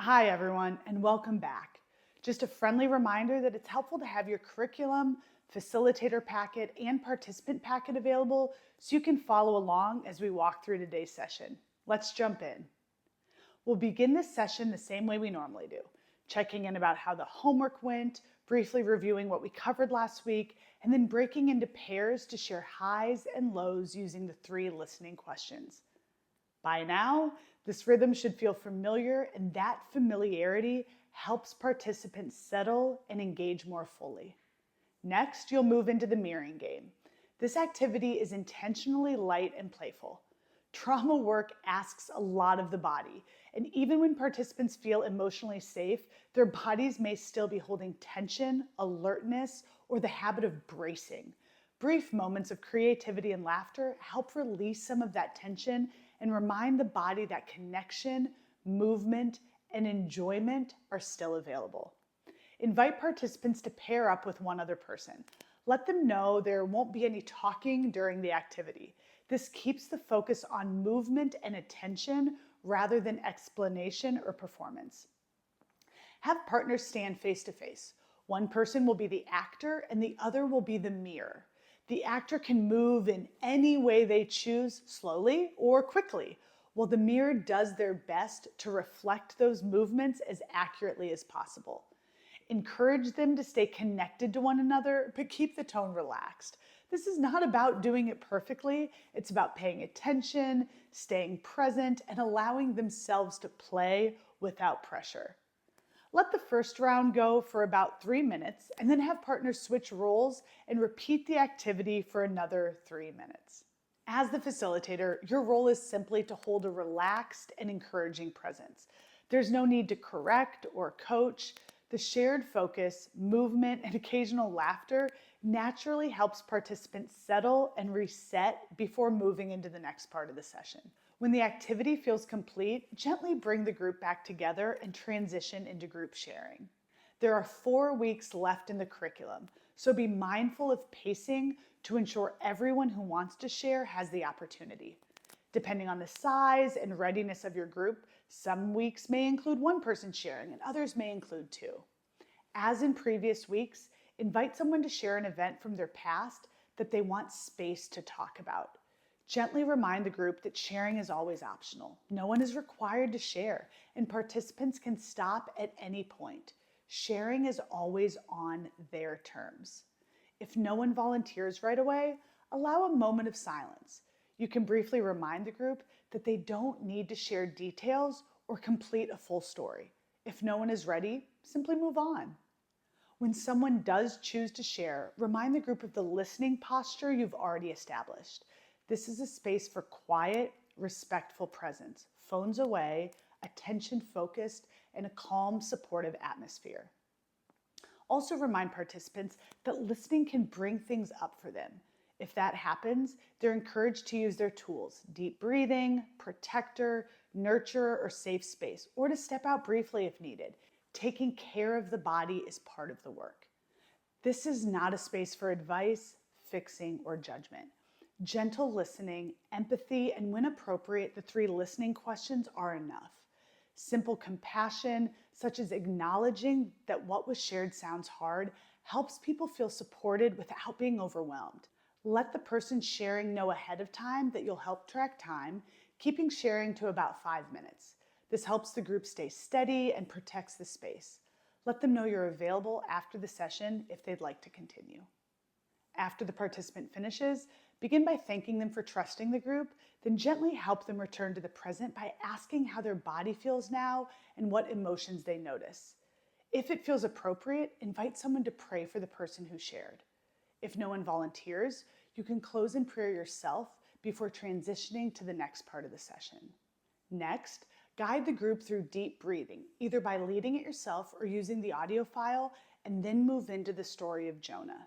Hi, everyone, and welcome back. Just a friendly reminder that it's helpful to have your curriculum, facilitator packet, and participant packet available so you can follow along as we walk through today's session. Let's jump in. We'll begin this session the same way we normally do, checking in about how the homework went, briefly reviewing what we covered last week, and then breaking into pairs to share highs and lows using the 3 listening questions. By now, this rhythm should feel familiar, and that familiarity helps participants settle and engage more fully. Next, you'll move into the mirroring game. This activity is intentionally light and playful. Trauma work asks a lot of the body, and even when participants feel emotionally safe, their bodies may still be holding tension, alertness, or the habit of bracing. Brief moments of creativity and laughter help release some of that tension and remind the body that connection, movement, and enjoyment are still available. Invite participants to pair up with one other person. Let them know there won't be any talking during the activity. This keeps the focus on movement and attention rather than explanation or performance. Have partners stand face to face. One person will be the actor and the other will be the mirror. The actor can move in any way they choose, slowly or quickly, while the mirror does their best to reflect those movements as accurately as possible. Encourage them to stay connected to one another, but keep the tone relaxed. This is not about doing it perfectly. It's about paying attention, staying present, and allowing themselves to play without pressure. Let the first round go for about 3 minutes and then have partners switch roles and repeat the activity for another 3 minutes. As the facilitator, your role is simply to hold a relaxed and encouraging presence. There's no need to correct or coach. The shared focus, movement, and occasional laughter naturally helps participants settle and reset before moving into the next part of the session. When the activity feels complete, gently bring the group back together and transition into group sharing. There are 4 weeks left in the curriculum, so be mindful of pacing to ensure everyone who wants to share has the opportunity. Depending on the size and readiness of your group, some weeks may include 1 person sharing and others may include 2. As in previous weeks, invite someone to share an event from their past that they want space to talk about. Gently remind the group that sharing is always optional. No one is required to share, and participants can stop at any point. Sharing is always on their terms. If no one volunteers right away, allow a moment of silence. You can briefly remind the group that they don't need to share details or complete a full story. If no one is ready, simply move on. When someone does choose to share, remind the group of the listening posture you've already established. This is a space for quiet, respectful presence, phones away, attention focused, and a calm, supportive atmosphere. Also remind participants that listening can bring things up for them. If that happens, they're encouraged to use their tools, deep breathing, protector, nurturer, or safe space, or to step out briefly if needed. Taking care of the body is part of the work. This is not a space for advice, fixing, or judgment. Gentle listening, empathy, and when appropriate, the 3 listening questions are enough. Simple compassion, such as acknowledging that what was shared sounds hard, helps people feel supported without being overwhelmed. Let the person sharing know ahead of time that you'll help track time, keeping sharing to about 5 minutes. This helps the group stay steady and protects the space. Let them know you're available after the session if they'd like to continue. After the participant finishes, begin by thanking them for trusting the group, then gently help them return to the present by asking how their body feels now and what emotions they notice. If it feels appropriate, invite someone to pray for the person who shared. If no one volunteers, you can close in prayer yourself before transitioning to the next part of the session. Next, guide the group through deep breathing, either by leading it yourself or using the audio file, and then move into the story of Jonah.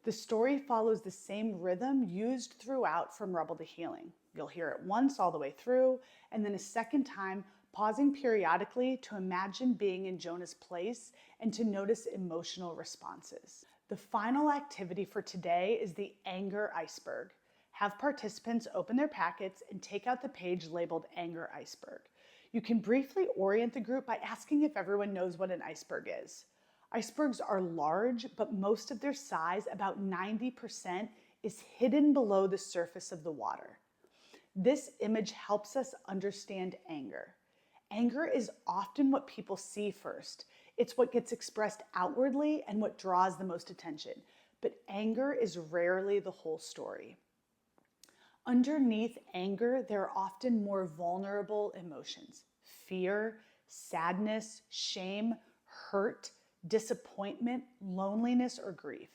The story follows the same rhythm used throughout From Rebel to Healing. You'll hear it once all the way through, and then a second time, pausing periodically to imagine being in Jonah's place and to notice emotional responses. The final activity for today is the anger iceberg. Have participants open their packets and take out the page labeled Anger Iceberg. You can briefly orient the group by asking if everyone knows what an iceberg is. Icebergs are large, but most of their size, about 90%, is hidden below the surface of the water. This image helps us understand anger. Anger is often what people see first. It's what gets expressed outwardly and what draws the most attention. But anger is rarely the whole story. Underneath anger, there are often more vulnerable emotions: fear, sadness, shame, hurt, disappointment, loneliness, or grief.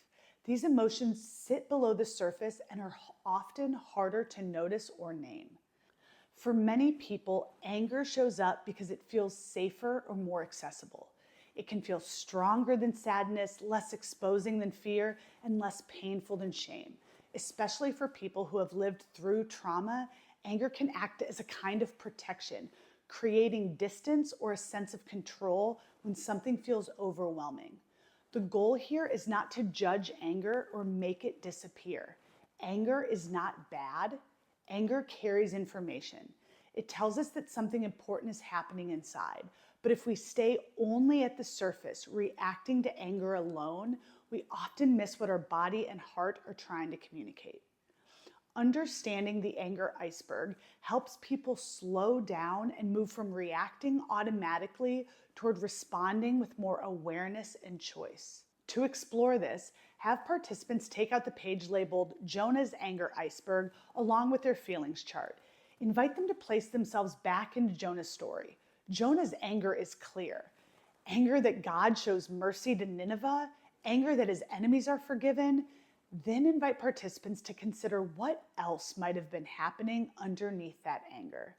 These emotions sit below the surface and are often harder to notice or name. For many people, anger shows up because it feels safer or more accessible. It can feel stronger than sadness, less exposing than fear, and less painful than shame. Especially for people who have lived through trauma, anger can act as a kind of protection, creating distance or a sense of control when something feels overwhelming. The goal here is not to judge anger or make it disappear. Anger is not bad. Anger carries information. It tells us that something important is happening inside. But if we stay only at the surface, reacting to anger alone, we often miss what our body and heart are trying to communicate. Understanding the anger iceberg helps people slow down and move from reacting automatically toward responding with more awareness and choice. To explore this, have participants take out the page labeled Jonah's Anger Iceberg along with their feelings chart. Invite them to place themselves back into Jonah's story. Jonah's anger is clear. Anger that God shows mercy to Nineveh, anger that his enemies are forgiven. Then invite participants to consider what else might have been happening underneath that anger.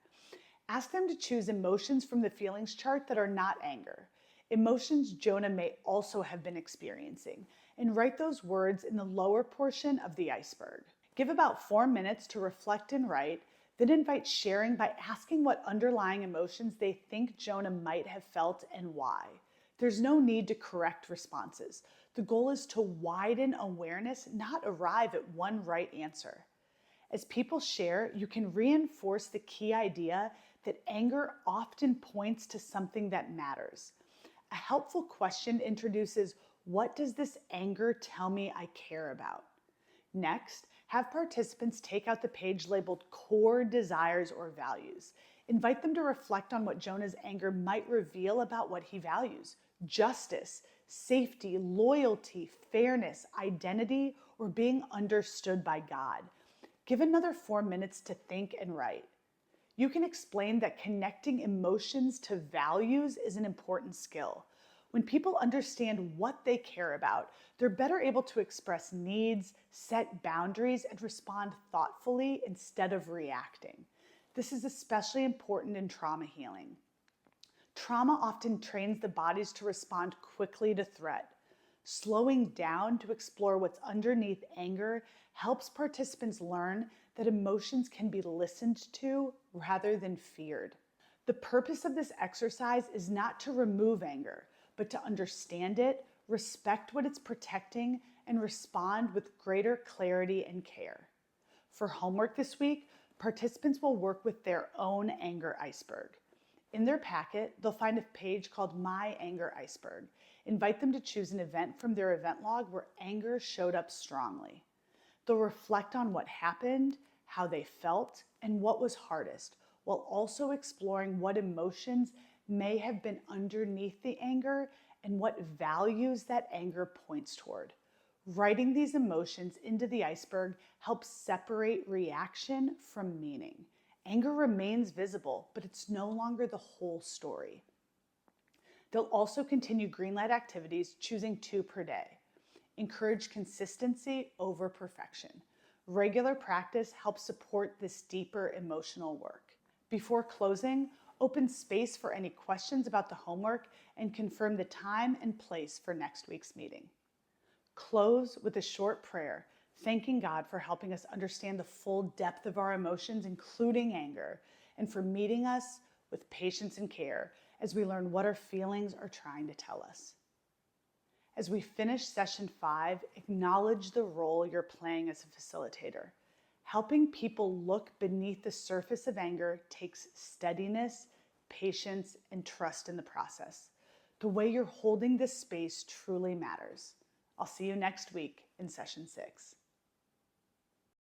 Ask them to choose emotions from the feelings chart that are not anger, emotions Jonah may also have been experiencing, and write those words in the lower portion of the iceberg. Give about 4 minutes to reflect and write, then invite sharing by asking what underlying emotions they think Jonah might have felt and why. There's no need to correct responses. The goal is to widen awareness, not arrive at one right answer. As people share, you can reinforce the key idea that anger often points to something that matters. A helpful question introduces, what does this anger tell me I care about? Next, have participants take out the page labeled Core Desires or Values. Invite them to reflect on what Jonah's anger might reveal about what he values: justice, safety, loyalty, fairness, identity, or being understood by God. Give another 4 minutes to think and write. You can explain that connecting emotions to values is an important skill. When people understand what they care about, they're better able to express needs, set boundaries, and respond thoughtfully instead of reacting. This is especially important in trauma healing. Trauma often trains the bodies to respond quickly to threat. Slowing down to explore what's underneath anger helps participants learn that emotions can be listened to rather than feared. The purpose of this exercise is not to remove anger, but to understand it, respect what it's protecting, and respond with greater clarity and care. For homework this week, participants will work with their own anger iceberg. In their packet, they'll find a page called My Anger Iceberg. Invite them to choose an event from their event log where anger showed up strongly. They'll reflect on what happened, how they felt, and what was hardest, while also exploring what emotions may have been underneath the anger and what values that anger points toward. Writing these emotions into the iceberg helps separate reaction from meaning. Anger remains visible, but it's no longer the whole story. They'll also continue greenlight activities, choosing 2 per day. Encourage consistency over perfection. Regular practice helps support this deeper emotional work. Before closing, open space for any questions about the homework and confirm the time and place for next week's meeting. Close with a short prayer, thanking God for helping us understand the full depth of our emotions, including anger, and for meeting us with patience and care as we learn what our feelings are trying to tell us. As we finish session 5, acknowledge the role you're playing as a facilitator. Helping people look beneath the surface of anger takes steadiness, patience, and trust in the process. The way you're holding this space truly matters. I'll see you next week in session 6.